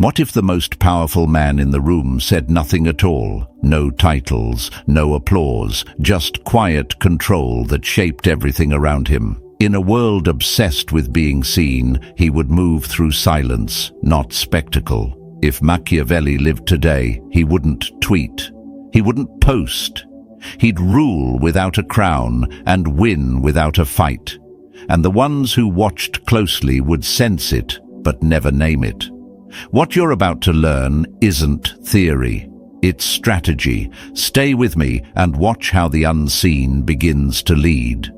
What if the most powerful man in the room said nothing at all? No titles, no applause, just quiet control that shaped everything around him. In a world obsessed with being seen, he would move through silence, not spectacle. If Machiavelli lived today, he wouldn't tweet. He wouldn't post. He'd rule without a crown and win without a fight. And the ones who watched closely would sense it, but never name it. What you're about to learn isn't theory. It's strategy. Stay with me and watch how the unseen begins to lead.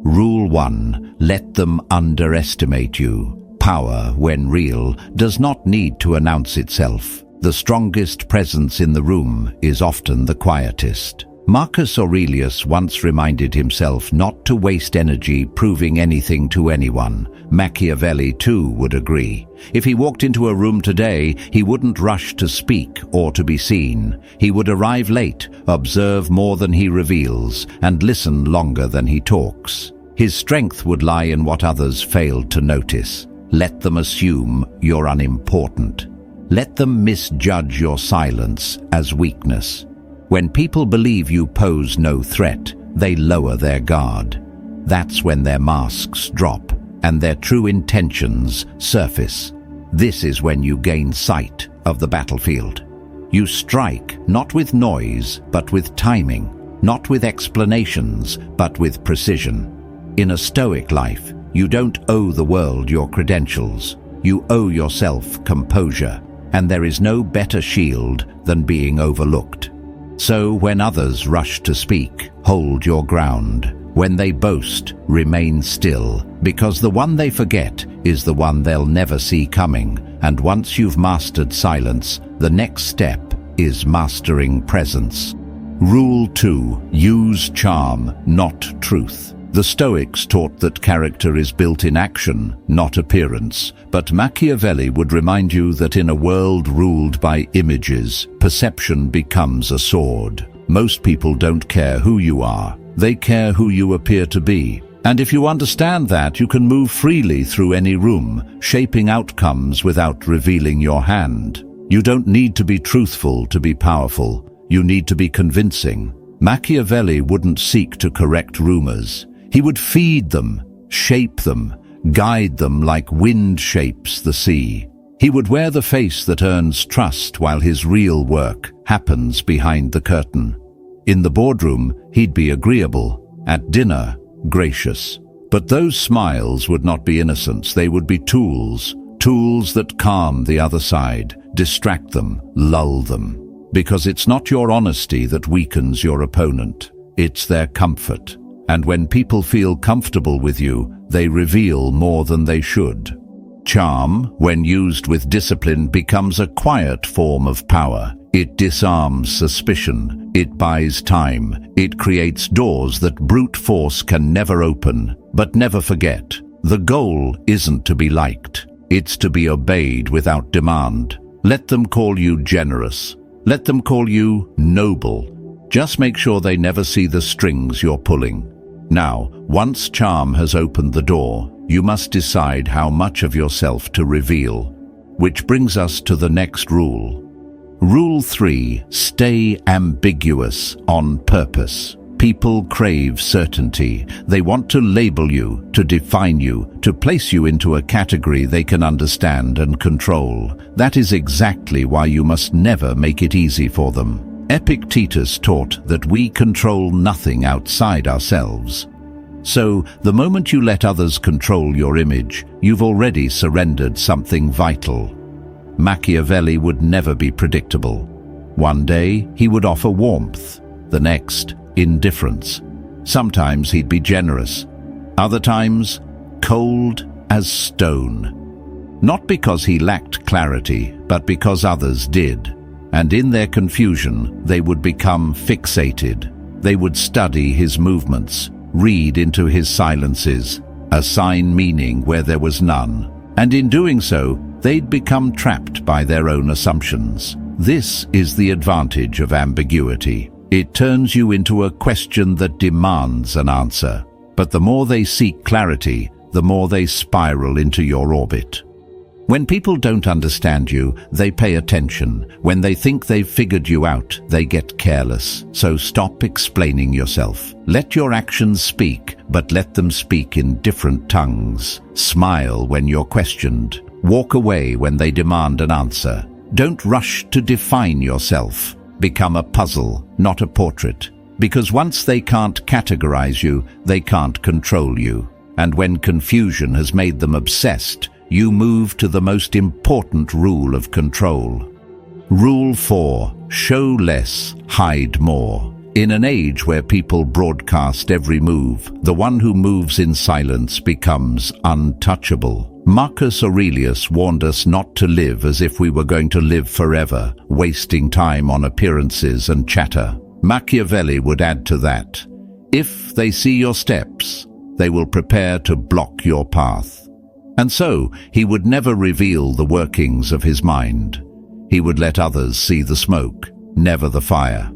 Rule 1. Let them underestimate you. Power, when real, does not need to announce itself. The strongest presence in the room is often the quietest. Marcus Aurelius once reminded himself not to waste energy proving anything to anyone. Machiavelli, too, would agree. If he walked into a room today, he wouldn't rush to speak or to be seen. He would arrive late, observe more than he reveals, and listen longer than he talks. His strength would lie in what others failed to notice. Let them assume you're unimportant. Let them misjudge your silence as weakness. When people believe you pose no threat, they lower their guard. That's when their masks drop and their true intentions surface. This is when you gain sight of the battlefield. You strike not with noise, but with timing, not with explanations, but with precision. In a Stoic life, you don't owe the world your credentials. You owe yourself composure, and there is no better shield than being overlooked. So when others rush to speak, hold your ground. When they boast, remain still, because the one they forget is the one they'll never see coming. And once you've mastered silence, the next step is mastering presence. Rule 2. Use charm, not truth. The Stoics taught that character is built in action, not appearance. But Machiavelli would remind you that in a world ruled by images, perception becomes a sword. Most people don't care who you are. They care who you appear to be. And if you understand that, you can move freely through any room, shaping outcomes without revealing your hand. You don't need to be truthful to be powerful. You need to be convincing. Machiavelli wouldn't seek to correct rumors. He would feed them, shape them, guide them like wind shapes the sea. He would wear the face that earns trust while his real work happens behind the curtain. In the boardroom, he'd be agreeable. At dinner, gracious. But those smiles would not be innocence. They would be tools. Tools that calm the other side, distract them, lull them. Because it's not your honesty that weakens your opponent. It's their comfort. And when people feel comfortable with you, they reveal more than they should. Charm, when used with discipline, becomes a quiet form of power. It disarms suspicion. It buys time. It creates doors that brute force can never open. But never forget, the goal isn't to be liked. It's to be obeyed without demand. Let them call you generous. Let them call you noble. Just make sure they never see the strings you're pulling. Now, once charm has opened the door, you must decide how much of yourself to reveal. Which brings us to the next rule. Rule 3. Stay ambiguous on purpose. People crave certainty. They want to label you, to define you, to place you into a category they can understand and control. That is exactly why you must never make it easy for them. Epictetus taught that we control nothing outside ourselves. So, the moment you let others control your image, you've already surrendered something vital. Machiavelli would never be predictable. One day, he would offer warmth. The next, indifference. Sometimes he'd be generous. Other times, cold as stone. Not because he lacked clarity, but because others did. And in their confusion, they would become fixated. They would study his movements, read into his silences, assign meaning where there was none. And in doing so, they'd become trapped by their own assumptions. This is the advantage of ambiguity. It turns you into a question that demands an answer. But the more they seek clarity, the more they spiral into your orbit. When people don't understand you, they pay attention. When they think they've figured you out, they get careless. So stop explaining yourself. Let your actions speak, but let them speak in different tongues. Smile when you're questioned. Walk away when they demand an answer. Don't rush to define yourself. Become a puzzle, not a portrait. Because once they can't categorize you, they can't control you. And when confusion has made them obsessed, you move to the most important rule of control. Rule 4. Show less, hide more. In an age where people broadcast every move, the one who moves in silence becomes untouchable. Marcus Aurelius warned us not to live as if we were going to live forever, wasting time on appearances and chatter. Machiavelli would add to that, if they see your steps, they will prepare to block your path. And so, he would never reveal the workings of his mind. He would let others see the smoke, never the fire.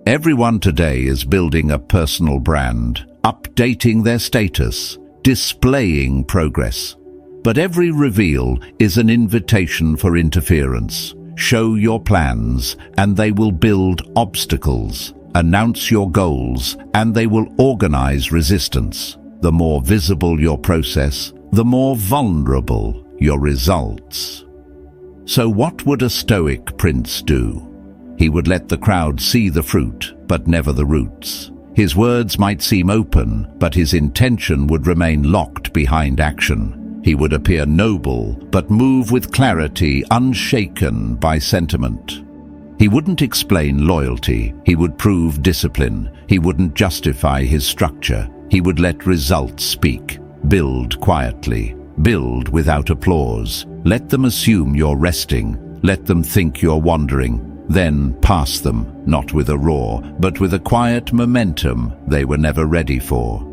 Everyone today is building a personal brand, updating their status, displaying progress. But every reveal is an invitation for interference. Show your plans, and they will build obstacles. Announce your goals, and they will organize resistance. The more visible your process, the more vulnerable your results. So what would a Stoic prince do? He would let the crowd see the fruit, but never the roots. His words might seem open, but his intention would remain locked behind action. He would appear noble, but move with clarity, unshaken by sentiment. He wouldn't explain loyalty, he would prove discipline. He wouldn't justify his structure, he would let results speak. Build quietly, build without applause. Let them assume you're resting, let them think you're wandering. Then pass them, not with a roar, but with a quiet momentum they were never ready for.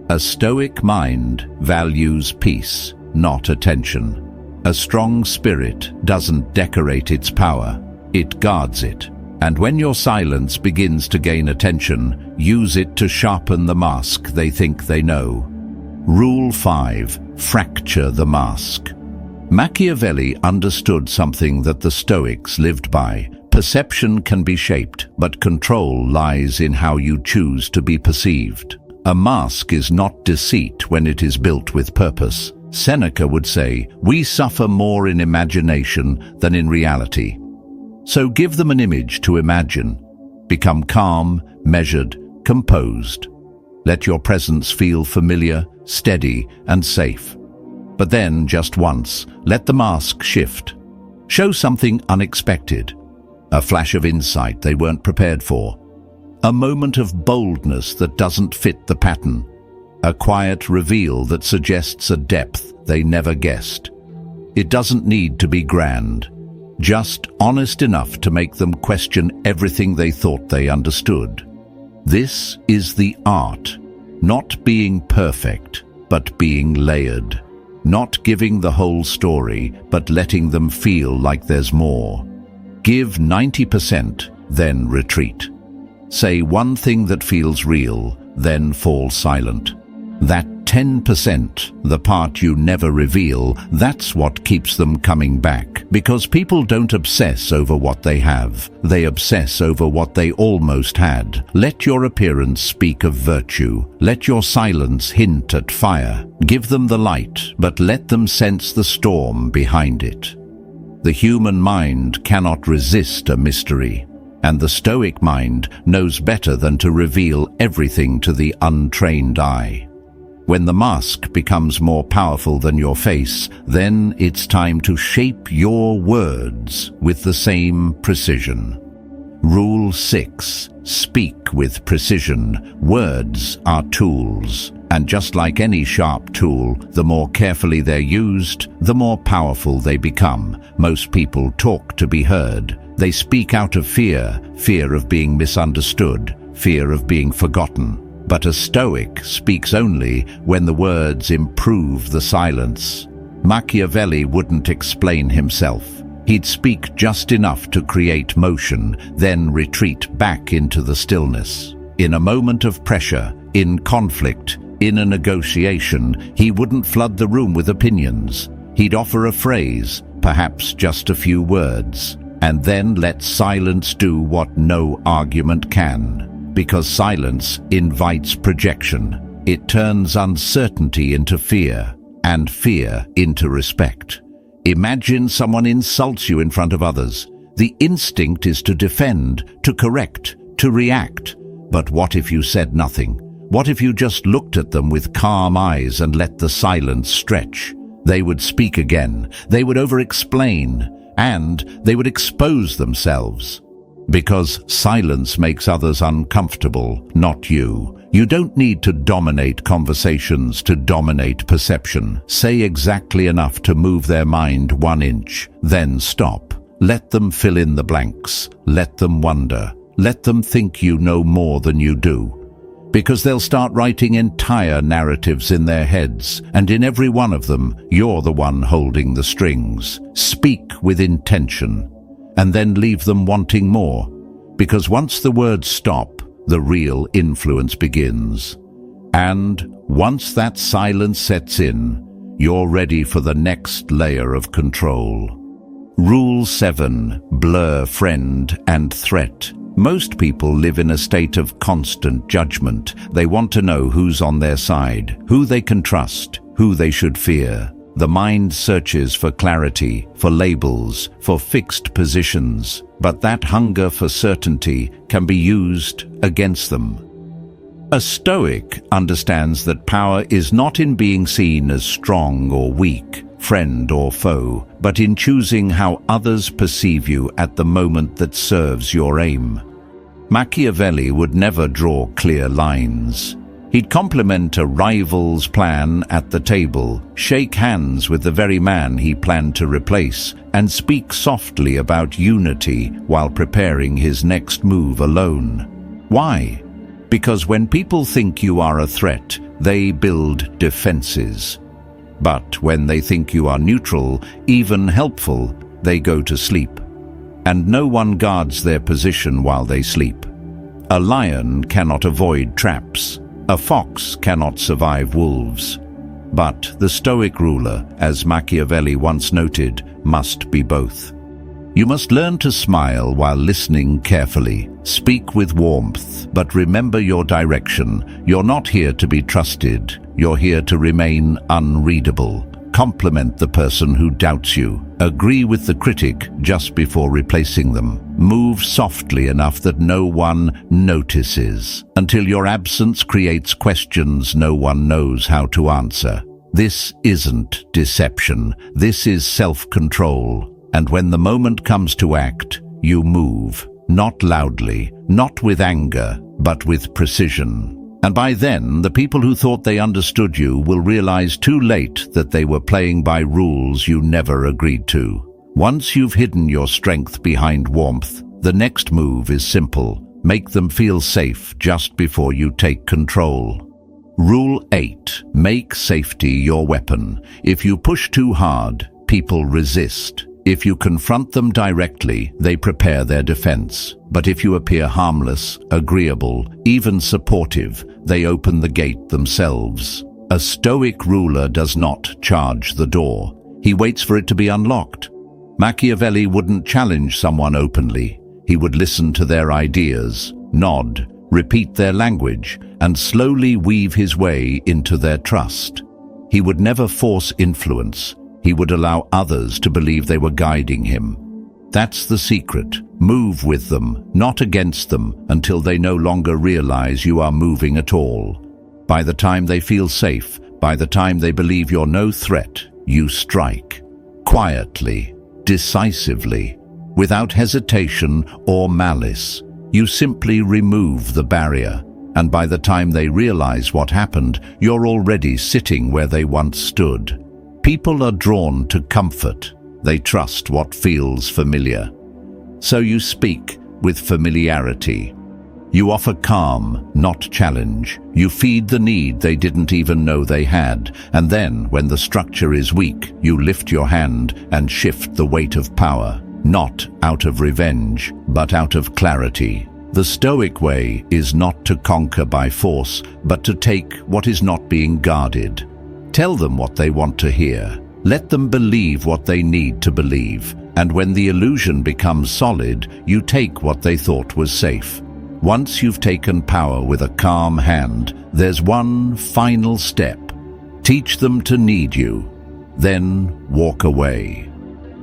A Stoic mind values peace, not attention. A strong spirit doesn't decorate its power, it guards it. And when your silence begins to gain attention, use it to sharpen the mask they think they know. Rule 5. Fracture the mask. Machiavelli understood something that the Stoics lived by. Perception can be shaped, but control lies in how you choose to be perceived. A mask is not deceit when it is built with purpose. Seneca would say, "We suffer more in imagination than in reality." So give them an image to imagine. Become calm, measured, composed. Let your presence feel familiar, steady, and safe. But then, just once, let the mask shift. Show something unexpected. A flash of insight they weren't prepared for. A moment of boldness that doesn't fit the pattern. A quiet reveal that suggests a depth they never guessed. It doesn't need to be grand, just honest enough to make them question everything they thought they understood. This is the art, not being perfect, but being layered. Not giving the whole story, but letting them feel like there's more. Give 90%, then retreat. Say one thing that feels real, then fall silent. That 10%, the part you never reveal, that's what keeps them coming back. Because people don't obsess over what they have, they obsess over what they almost had. Let your appearance speak of virtue. Let your silence hint at fire. Give them the light, but let them sense the storm behind it. The human mind cannot resist a mystery, and the Stoic mind knows better than to reveal everything to the untrained eye. When the mask becomes more powerful than your face, then it's time to shape your words with the same precision. Rule 6. Speak with precision. Words are tools, and just like any sharp tool, the more carefully they're used, the more powerful they become. Most people talk to be heard. They speak out of fear, fear of being misunderstood, fear of being forgotten. But a Stoic speaks only when the words improve the silence. Machiavelli wouldn't explain himself. He'd speak just enough to create motion, then retreat back into the stillness. In a moment of pressure, in conflict, in a negotiation, he wouldn't flood the room with opinions. He'd offer a phrase, perhaps just a few words, and then let silence do what no argument can. Because silence invites projection. It turns uncertainty into fear, and fear into respect. Imagine someone insults you in front of others. The instinct is to defend, to correct, to react. But what if you said nothing? What if you just looked at them with calm eyes and let the silence stretch? They would speak again, they would over-explain, and they would expose themselves. Because silence makes others uncomfortable, not you. You don't need to dominate conversations to dominate perception. Say exactly enough to move their mind 1 inch, then stop. Let them fill in the blanks. Let them wonder. Let them think you know more than you do. Because they'll start writing entire narratives in their heads, and in every one of them, you're the one holding the strings. Speak with intention, and then leave them wanting more. Because once the words stop, the real influence begins. And once that silence sets in, you're ready for the next layer of control. Rule 7. Blur friend and threat. Most people live in a state of constant judgment. They want to know who's on their side, who they can trust, who they should fear. The mind searches for clarity, for labels, for fixed positions. But that hunger for certainty can be used against them. A Stoic understands that power is not in being seen as strong or weak, friend or foe, but in choosing how others perceive you at the moment that serves your aim. Machiavelli would never draw clear lines. He'd compliment a rival's plan at the table, shake hands with the very man he planned to replace, and speak softly about unity while preparing his next move alone. Why? Because when people think you are a threat, they build defenses. But when they think you are neutral, even helpful, they go to sleep. And no one guards their position while they sleep. A lion cannot avoid traps. A fox cannot survive wolves. But the Stoic ruler, as Machiavelli once noted, must be both. You must learn to smile while listening carefully. Speak with warmth, but remember your direction. You're not here to be trusted. You're here to remain unreadable. Compliment the person who doubts you. Agree with the critic just before replacing them. Move softly enough that no one notices, until your absence creates questions no one knows how to answer. This isn't deception. This is self-control. And when the moment comes to act, you move. Not loudly, not with anger, but with precision. And by then, the people who thought they understood you will realize too late that they were playing by rules you never agreed to. Once you've hidden your strength behind warmth, the next move is simple. Make them feel safe just before you take control. Rule 8. Make safety your weapon. If you push too hard, people resist. If you confront them directly, they prepare their defense. But if you appear harmless, agreeable, even supportive, they open the gate themselves. A Stoic ruler does not charge the door. He waits for it to be unlocked. Machiavelli wouldn't challenge someone openly. He would listen to their ideas, nod, repeat their language, and slowly weave his way into their trust. He would never force influence. He would allow others to believe they were guiding him. That's the secret. Move with them, not against them, until they no longer realize you are moving at all. By the time they feel safe, by the time they believe you're no threat, you strike. Quietly, decisively, without hesitation or malice. You simply remove the barrier, and by the time they realize what happened, you're already sitting where they once stood. People are drawn to comfort. They trust what feels familiar. So you speak with familiarity. You offer calm, not challenge. You feed the need they didn't even know they had. And then, when the structure is weak, you lift your hand and shift the weight of power. Not out of revenge, but out of clarity. The Stoic way is not to conquer by force, but to take what is not being guarded. Tell them what they want to hear. Let them believe what they need to believe, and when the illusion becomes solid, you take what they thought was safe. Once you've taken power with a calm hand, there's one final step. Teach them to need you, then walk away.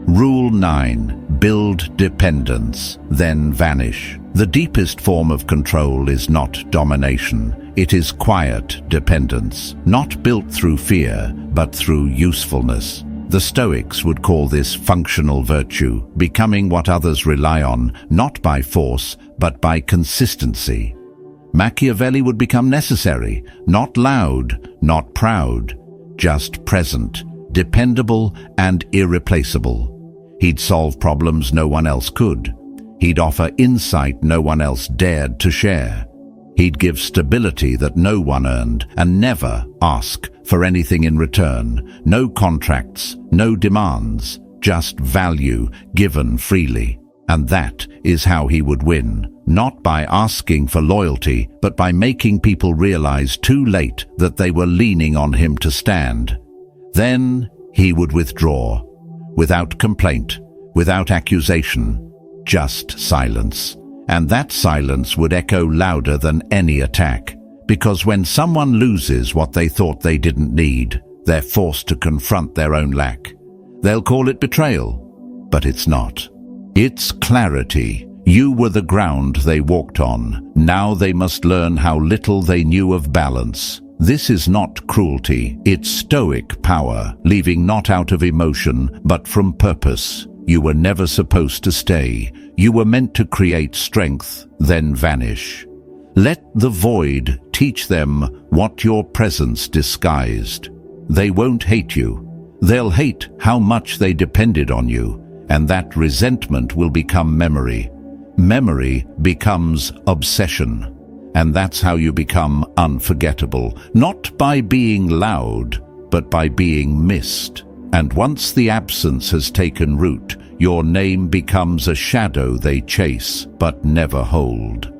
Rule 9. Build dependence, then vanish. The deepest form of control is not domination. It is quiet dependence, not built through fear, but through usefulness. The Stoics would call this functional virtue, becoming what others rely on, not by force, but by consistency. Machiavelli would become necessary, not loud, not proud, just present, dependable and irreplaceable. He'd solve problems no one else could. He'd offer insight no one else dared to share. He'd give stability that no one earned and never ask for anything in return. No contracts, no demands, just value given freely. And that is how he would win, not by asking for loyalty, but by making people realize too late that they were leaning on him to stand. Then he would withdraw, without complaint, without accusation, just silence. And that silence would echo louder than any attack, because when someone loses what they thought they didn't need, they're forced to confront their own lack. They'll call it betrayal, but it's not. It's clarity. You were the ground they walked on. Now they must learn how little they knew of balance. This is not cruelty, it's stoic power, leaving not out of emotion, but from purpose. You were never supposed to stay. You were meant to create strength, then vanish. Let the void teach them what your presence disguised. They won't hate you. They'll hate how much they depended on you, and that resentment will become memory. Memory becomes obsession. And that's how you become unforgettable, not by being loud, but by being missed. And once the absence has taken root, your name becomes a shadow they chase, but never hold.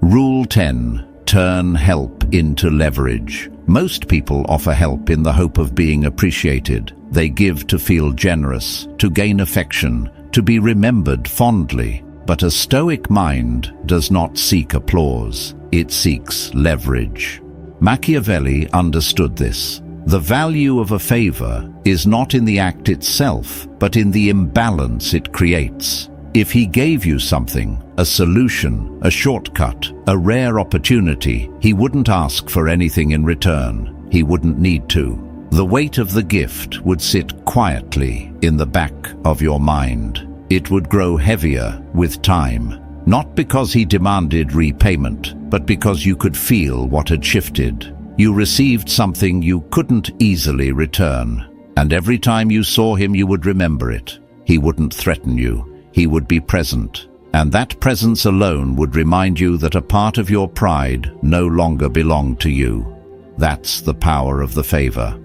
Rule 10. Turn help into leverage. Most people offer help in the hope of being appreciated. They give to feel generous, to gain affection, to be remembered fondly. But a stoic mind does not seek applause. It seeks leverage. Machiavelli understood this. The value of a favor is not in the act itself, but in the imbalance it creates. If he gave you something, a solution, a shortcut, a rare opportunity, he wouldn't ask for anything in return. He wouldn't need to. The weight of the gift would sit quietly in the back of your mind. It would grow heavier with time, not because he demanded repayment, but because you could feel what had shifted. You received something you couldn't easily return, and every time you saw him you would remember it. He wouldn't threaten you, he would be present, and that presence alone would remind you that a part of your pride no longer belonged to you. That's the power of the favor.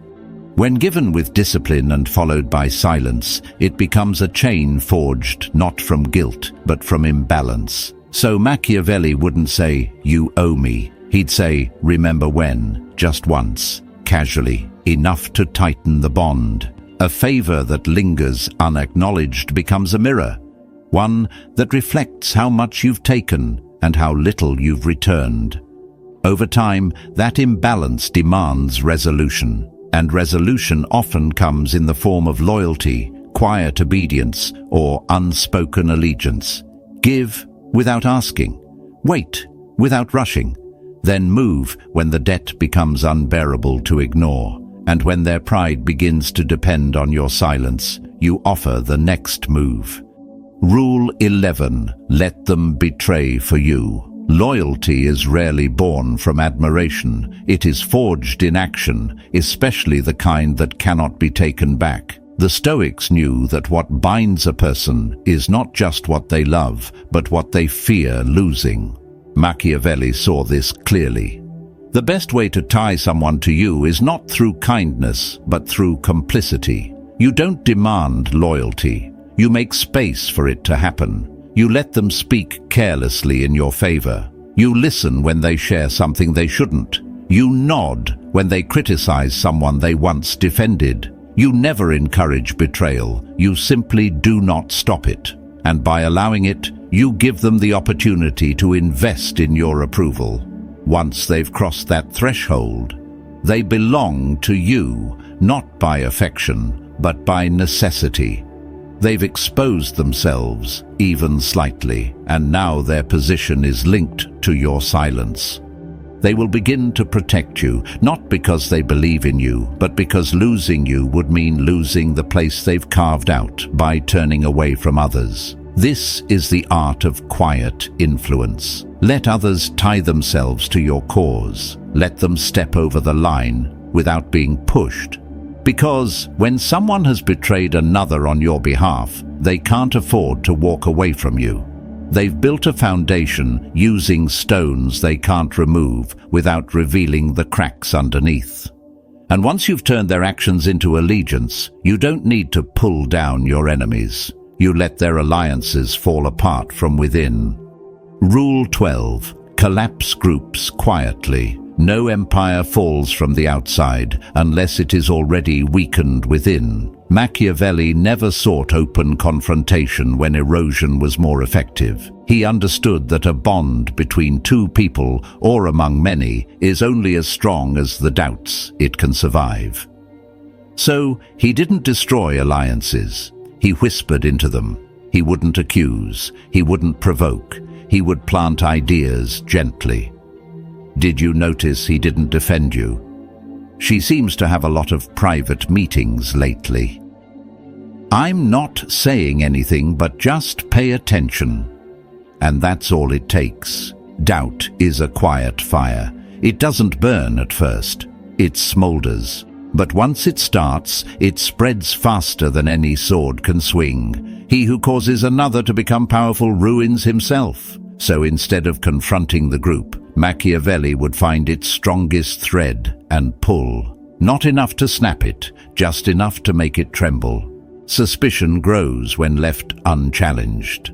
When given with discipline and followed by silence, it becomes a chain forged not from guilt, but from imbalance. So Machiavelli wouldn't say, "You owe me." He'd say, "Remember when," just once, casually, enough to tighten the bond. A favor that lingers unacknowledged becomes a mirror, one that reflects how much you've taken and how little you've returned. Over time, that imbalance demands resolution. And resolution often comes in the form of loyalty, quiet obedience, or unspoken allegiance. Give without asking. Wait without rushing. Then move when the debt becomes unbearable to ignore. And when their pride begins to depend on your silence, you offer the next move. Rule 11. Let them betray for you. Loyalty is rarely born from admiration. It is forged in action, especially the kind that cannot be taken back. The Stoics knew that what binds a person is not just what they love, but what they fear losing. Machiavelli saw this clearly. The best way to tie someone to you is not through kindness, but through complicity. You don't demand loyalty. You make space for it to happen. You let them speak carelessly in your favor. You listen when they share something they shouldn't. You nod when they criticize someone they once defended. You never encourage betrayal, you simply do not stop it. And by allowing it, you give them the opportunity to invest in your approval. Once they've crossed that threshold, they belong to you, not by affection, but by necessity. They've exposed themselves, even slightly, and now their position is linked to your silence. They will begin to protect you, not because they believe in you, but because losing you would mean losing the place they've carved out by turning away from others. This is the art of quiet influence. Let others tie themselves to your cause. Let them step over the line without being pushed. Because when someone has betrayed another on your behalf, they can't afford to walk away from you. They've built a foundation using stones they can't remove without revealing the cracks underneath. And once you've turned their actions into allegiance, you don't need to pull down your enemies. You let their alliances fall apart from within. Rule 12. Collapse groups quietly. No empire falls from the outside unless it is already weakened within. Machiavelli never sought open confrontation when erosion was more effective. He understood that a bond between two people, or among many, is only as strong as the doubts it can survive. So, he didn't destroy alliances. He whispered into them. He wouldn't accuse. He wouldn't provoke. He would plant ideas gently. Did you notice he didn't defend you? She seems to have a lot of private meetings lately. I'm not saying anything, but just pay attention. And that's all it takes. Doubt is a quiet fire. It doesn't burn at first. It smolders. But once it starts, it spreads faster than any sword can swing. He who causes another to become powerful ruins himself. So instead of confronting the group, Machiavelli would find its strongest thread and pull. Not enough to snap it, just enough to make it tremble. Suspicion grows when left unchallenged.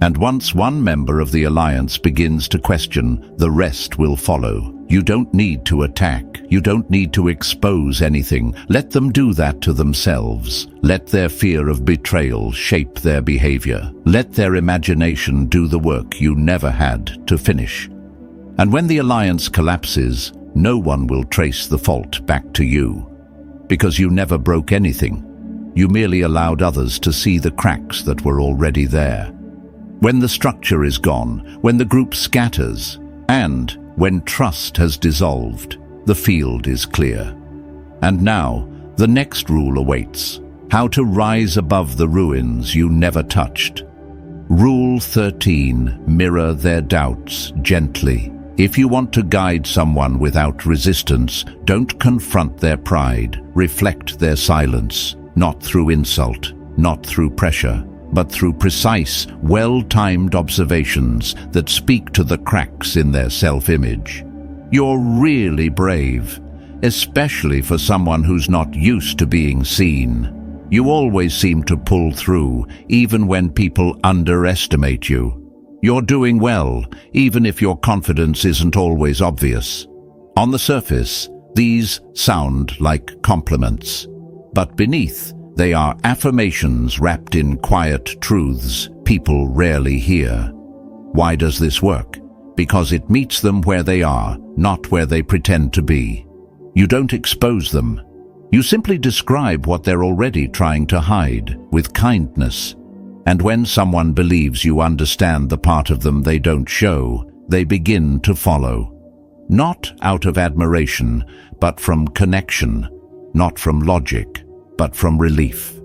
And once one member of the alliance begins to question, the rest will follow. You don't need to attack. You don't need to expose anything. Let them do that to themselves. Let their fear of betrayal shape their behavior. Let their imagination do the work you never had to finish. And when the alliance collapses, no one will trace the fault back to you. Because you never broke anything. You merely allowed others to see the cracks that were already there. When the structure is gone, when the group scatters, and when trust has dissolved, the field is clear. And now, the next rule awaits: how to rise above the ruins you never touched. Rule 13. Mirror their doubts gently. If you want to guide someone without resistance, don't confront their pride. Reflect their silence, not through insult, not through pressure, but through precise, well-timed observations that speak to the cracks in their self-image. You're really brave, especially for someone who's not used to being seen. You always seem to pull through, even when people underestimate you. You're doing well, even if your confidence isn't always obvious. On the surface, these sound like compliments, but beneath, they are affirmations wrapped in quiet truths people rarely hear. Why does this work? Because it meets them where they are, not where they pretend to be. You don't expose them. You simply describe what they're already trying to hide, with kindness. And when someone believes you understand the part of them they don't show, they begin to follow. Not out of admiration, but from connection. Not from logic, but from relief.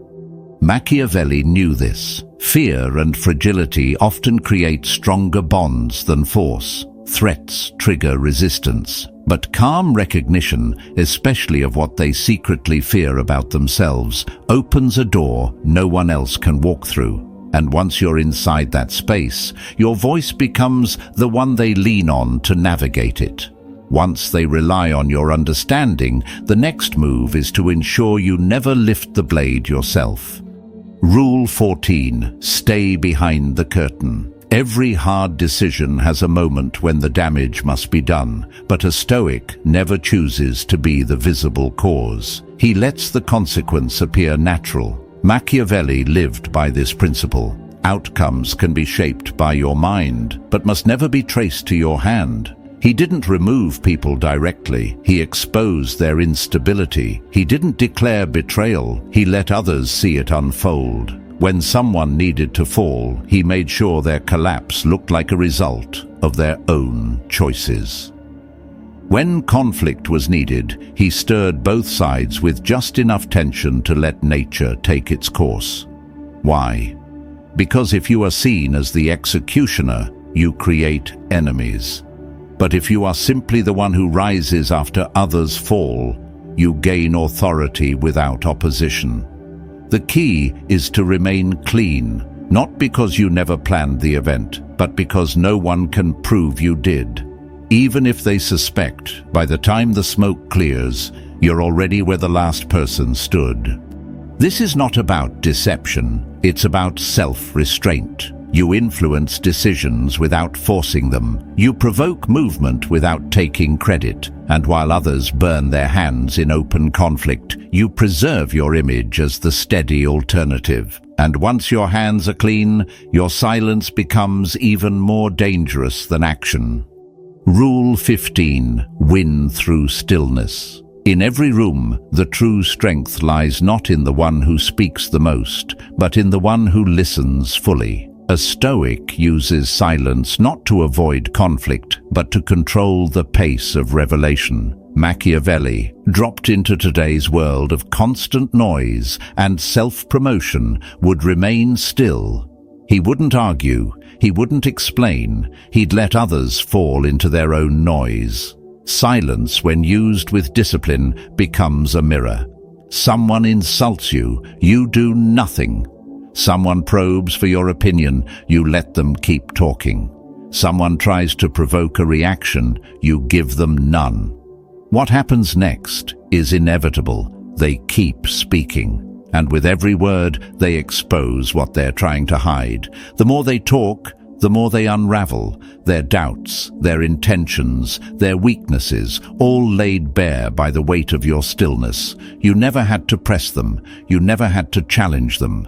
Machiavelli knew this. Fear and fragility often create stronger bonds than force. Threats trigger resistance. But calm recognition, especially of what they secretly fear about themselves, opens a door no one else can walk through. And once you're inside that space, your voice becomes the one they lean on to navigate it. Once they rely on your understanding, the next move is to ensure you never lift the blade yourself. Rule 14. Stay behind the curtain. Every hard decision has a moment when the damage must be done, but a Stoic never chooses to be the visible cause. He lets the consequence appear natural. Machiavelli lived by this principle. Outcomes can be shaped by your mind, but must never be traced to your hand. He didn't remove people directly. He exposed their instability. He didn't declare betrayal. He let others see it unfold. When someone needed to fall, he made sure their collapse looked like a result of their own choices. When conflict was needed, he stirred both sides with just enough tension to let nature take its course. Why? Because if you are seen as the executioner, you create enemies. But if you are simply the one who rises after others fall, you gain authority without opposition. The key is to remain clean, not because you never planned the event, but because no one can prove you did. Even if they suspect, by the time the smoke clears, you're already where the last person stood. This is not about deception, it's about self-restraint. You influence decisions without forcing them. You provoke movement without taking credit. And while others burn their hands in open conflict, you preserve your image as the steady alternative. And once your hands are clean, your silence becomes even more dangerous than action. Rule 15. Win through stillness. In every room, the true strength lies not in the one who speaks the most, but in the one who listens fully. A Stoic uses silence not to avoid conflict, but to control the pace of revelation. Machiavelli, dropped into today's world of constant noise and self-promotion, would remain still. He wouldn't argue, he wouldn't explain, he'd let others fall into their own noise. Silence, when used with discipline, becomes a mirror. Someone insults you, you do nothing. Someone probes for your opinion, you let them keep talking. Someone tries to provoke a reaction, you give them none. What happens next is inevitable. They keep speaking, and with every word they expose what they're trying to hide. The more they talk, the more they unravel, their doubts, their intentions, their weaknesses, all laid bare by the weight of your stillness. You never had to press them, you never had to challenge them.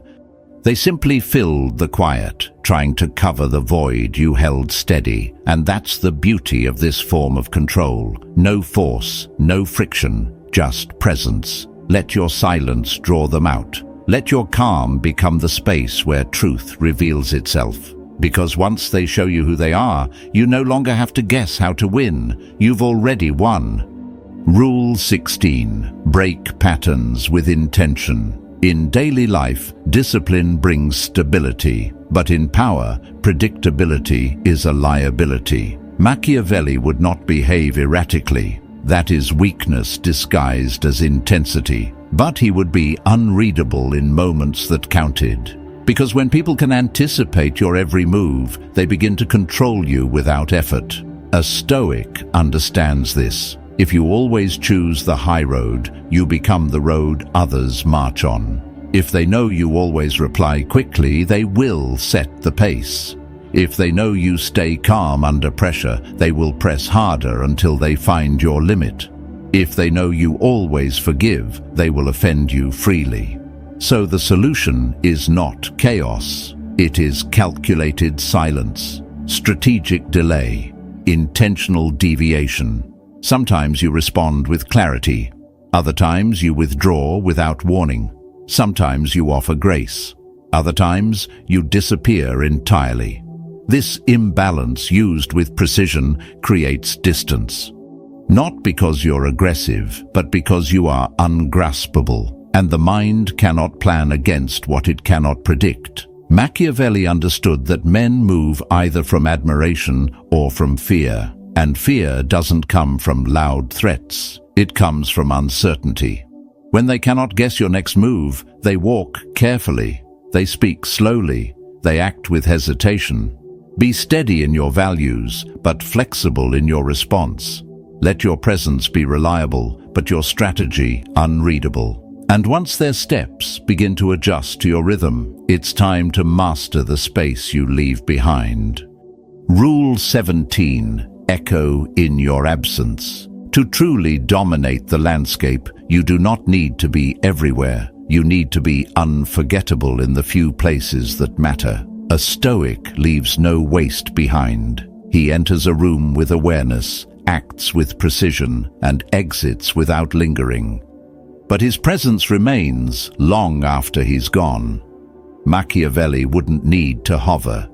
They simply filled the quiet, trying to cover the void you held steady. And that's the beauty of this form of control. No force, no friction, just presence. Let your silence draw them out. Let your calm become the space where truth reveals itself. Because once they show you who they are, you no longer have to guess how to win. You've already won. Rule 16. Break patterns with intention. In daily life, discipline brings stability, but in power, predictability is a liability. Machiavelli would not behave erratically. That is weakness disguised as intensity. But he would be unreadable in moments that counted. Because when people can anticipate your every move, they begin to control you without effort. A Stoic understands this. If you always choose the high road, you become the road others march on. If they know you always reply quickly, they will set the pace. If they know you stay calm under pressure, they will press harder until they find your limit. If they know you always forgive, they will offend you freely. So the solution is not chaos. It is calculated silence, strategic delay, intentional deviation. Sometimes you respond with clarity. Other times you withdraw without warning. Sometimes you offer grace. Other times you disappear entirely. This imbalance used with precision creates distance. Not because you're aggressive, but because you are ungraspable, and the mind cannot plan against what it cannot predict. Machiavelli understood that men move either from admiration or from fear. And fear doesn't come from loud threats. It comes from uncertainty. When they cannot guess your next move, they walk carefully. They speak slowly. They act with hesitation. Be steady in your values, but flexible in your response. Let your presence be reliable, but your strategy unreadable. And once their steps begin to adjust to your rhythm, it's time to master the space you leave behind. Rule 17. Echo in your absence. To truly dominate the landscape, you do not need to be everywhere. You need to be unforgettable in the few places that matter. A Stoic leaves no waste behind. He enters a room with awareness, acts with precision, and exits without lingering. But his presence remains long after he's gone. Machiavelli wouldn't need to hover.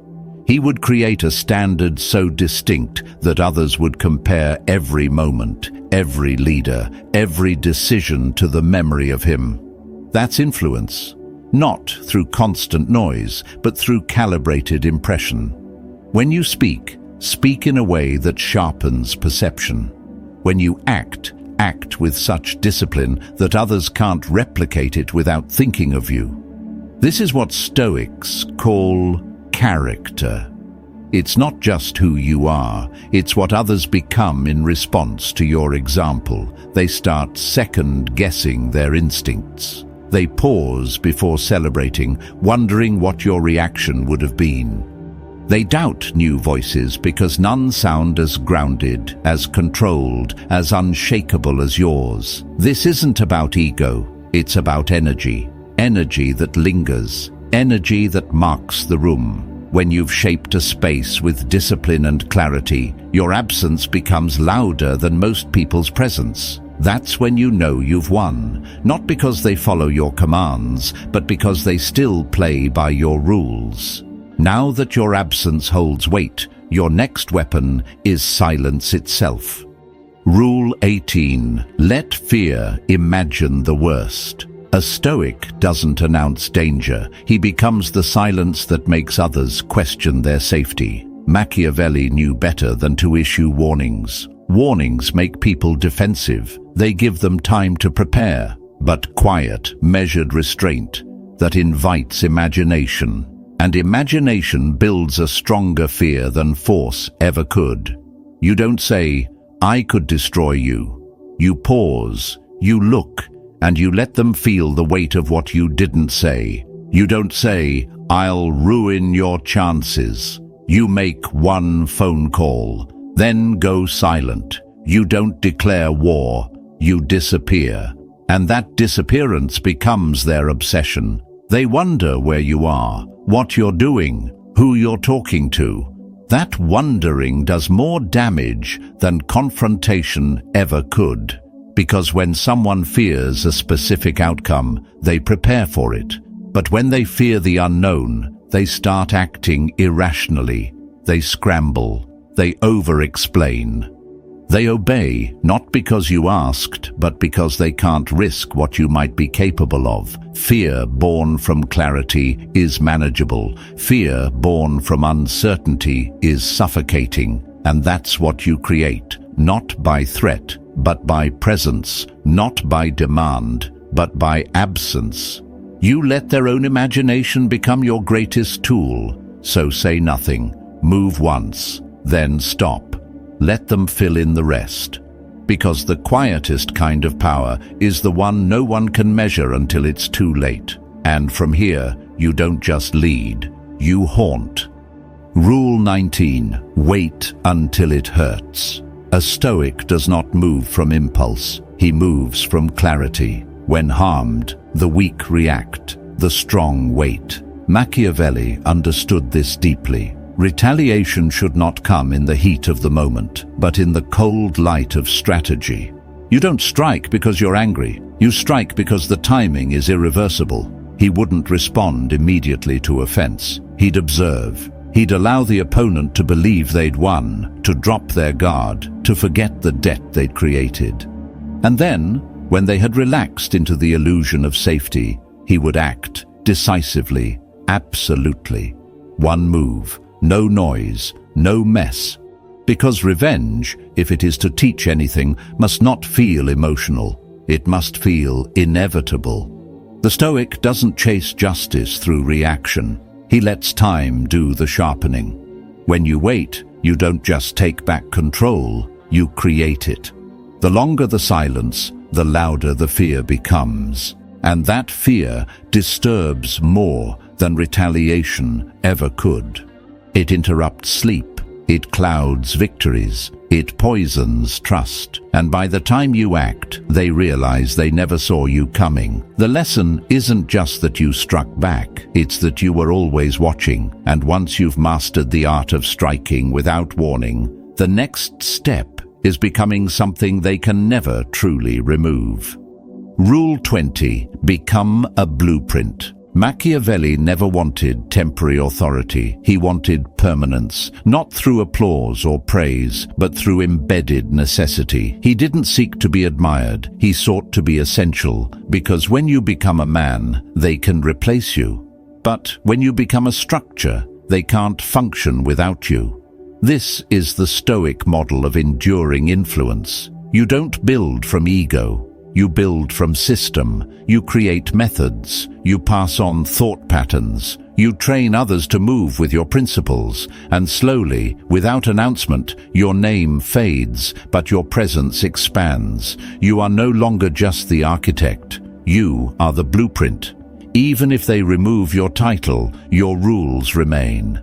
He would create a standard so distinct that others would compare every moment, every leader, every decision to the memory of him. That's influence, not through constant noise, but through calibrated impression. When you speak, speak in a way that sharpens perception. When you act with such discipline that others can't replicate it without thinking of you. This is what Stoics call character. It's not just who you are, it's what others become in response to your example. They start second-guessing their instincts. They pause before celebrating, wondering what your reaction would have been. They doubt new voices because none sound as grounded, as controlled, as unshakable as yours. This isn't about ego, it's about energy. Energy that lingers, energy that marks the room. When you've shaped a space with discipline and clarity, your absence becomes louder than most people's presence. That's when you know you've won, not because they follow your commands, but because they still play by your rules. Now that your absence holds weight, your next weapon is silence itself. Rule 18. Let fear imagine the worst. A Stoic doesn't announce danger. He becomes the silence that makes others question their safety. Machiavelli knew better than to issue warnings. Warnings make people defensive. They give them time to prepare. But quiet, measured restraint that invites imagination. And imagination builds a stronger fear than force ever could. You don't say, "I could destroy you." You pause, you look, and you let them feel the weight of what you didn't say. You don't say, "I'll ruin your chances." You make one phone call, then go silent. You don't declare war, you disappear. And that disappearance becomes their obsession. They wonder where you are, what you're doing, who you're talking to. That wondering does more damage than confrontation ever could. Because when someone fears a specific outcome, they prepare for it. But when they fear the unknown, they start acting irrationally. They scramble. They over-explain. They obey, not because you asked, but because they can't risk what you might be capable of. Fear born from clarity is manageable. Fear born from uncertainty is suffocating. And that's what you create, not by threat, but by presence, not by demand, but by absence. You let their own imagination become your greatest tool. So say nothing, move once, then stop. Let them fill in the rest. Because the quietest kind of power is the one no one can measure until it's too late. And from here, you don't just lead, you haunt. Rule 19. Wait until it hurts. A Stoic does not move from impulse, he moves from clarity. When harmed, the weak react, the strong wait. Machiavelli understood this deeply. Retaliation should not come in the heat of the moment, but in the cold light of strategy. You don't strike because you're angry. You strike because the timing is irreversible. He wouldn't respond immediately to offense. He'd observe. He'd allow the opponent to believe they'd won, to drop their guard, to forget the debt they'd created. And then, when they had relaxed into the illusion of safety, he would act decisively, absolutely. One move. No noise, no mess. Because revenge, if it is to teach anything, must not feel emotional. It must feel inevitable. The Stoic doesn't chase justice through reaction. He lets time do the sharpening. When you wait, you don't just take back control, you create it. The longer the silence, the louder the fear becomes. And that fear disturbs more than retaliation ever could. It interrupts sleep, it clouds victories, it poisons trust, and by the time you act, they realize they never saw you coming. The lesson isn't just that you struck back, it's that you were always watching, and once you've mastered the art of striking without warning, the next step is becoming something they can never truly remove. Rule 20. Become a blueprint. Machiavelli never wanted temporary authority. He wanted permanence, not through applause or praise, but through embedded necessity. He didn't seek to be admired. He sought to be essential, because when you become a man, they can replace you. But when you become a structure, they can't function without you. This is the Stoic model of enduring influence. You don't build from ego. You build from system, you create methods, you pass on thought patterns, you train others to move with your principles, and slowly, without announcement, your name fades, but your presence expands. You are no longer just the architect, you are the blueprint. Even if they remove your title, your rules remain.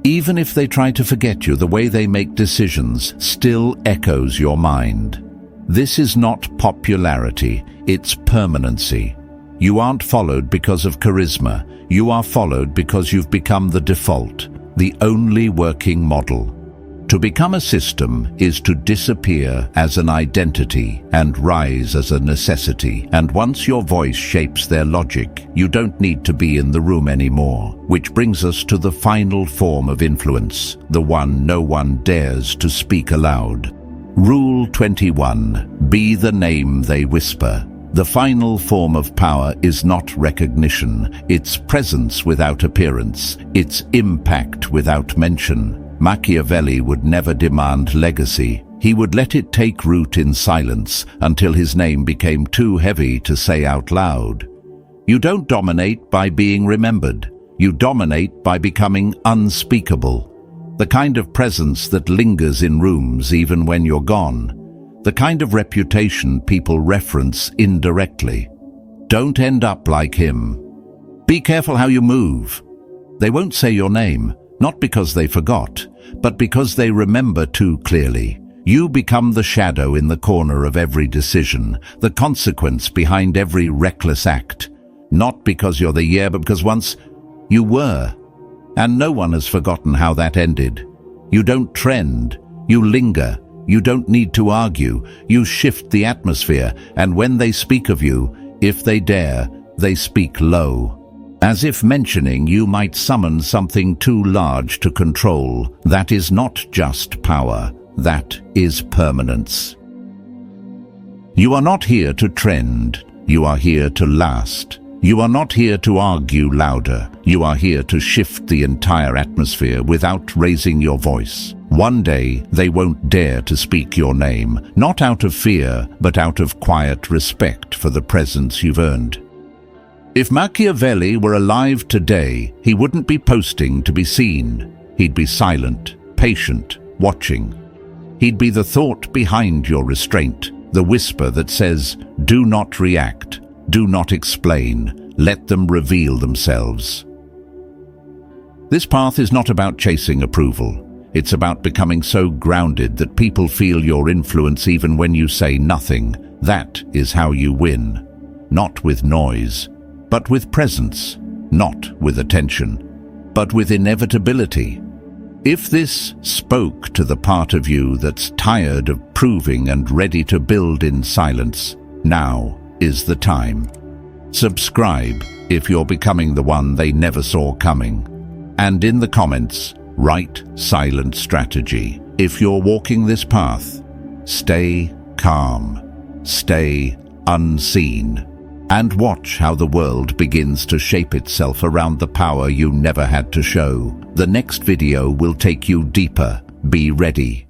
Even if they try to forget you, the way they make decisions still echoes your mind. This is not popularity, it's permanency. You aren't followed because of charisma, you are followed because you've become the default, the only working model. To become a system is to disappear as an identity and rise as a necessity. And once your voice shapes their logic, you don't need to be in the room anymore. Which brings us to the final form of influence, the one no one dares to speak aloud. Rule 21. Be the name they whisper. The final form of power is not recognition, it's presence without appearance, it's impact without mention. Machiavelli would never demand legacy. He would let it take root in silence until his name became too heavy to say out loud. You don't dominate by being remembered. You dominate by becoming unspeakable. The kind of presence that lingers in rooms even when you're gone. The kind of reputation people reference indirectly. Don't end up like him. Be careful how you move. They won't say your name, not because they forgot, but because they remember too clearly. You become the shadow in the corner of every decision, the consequence behind every reckless act. Not because you're the yeah, but because once you were. And no one has forgotten how that ended. You don't trend, you linger, you don't need to argue, you shift the atmosphere, and when they speak of you, if they dare, they speak low. As if mentioning you might summon something too large to control. That is not just power, that is permanence. You are not here to trend, you are here to last. You are not here to argue louder. You are here to shift the entire atmosphere without raising your voice. One day, they won't dare to speak your name, not out of fear, but out of quiet respect for the presence you've earned. If Machiavelli were alive today, he wouldn't be posting to be seen. He'd be silent, patient, watching. He'd be the thought behind your restraint, the whisper that says, do not react. Do not explain. Let them reveal themselves. This path is not about chasing approval. It's about becoming so grounded that people feel your influence even when you say nothing. That is how you win. Not with noise, but with presence. Not with attention, but with inevitability. If this spoke to the part of you that's tired of proving and ready to build in silence, now is the time. Subscribe if you're becoming the one they never saw coming. And in the comments, write silent strategy. If you're walking this path, stay calm, stay unseen, and watch how the world begins to shape itself around the power you never had to show. The next video will take you deeper. Be ready.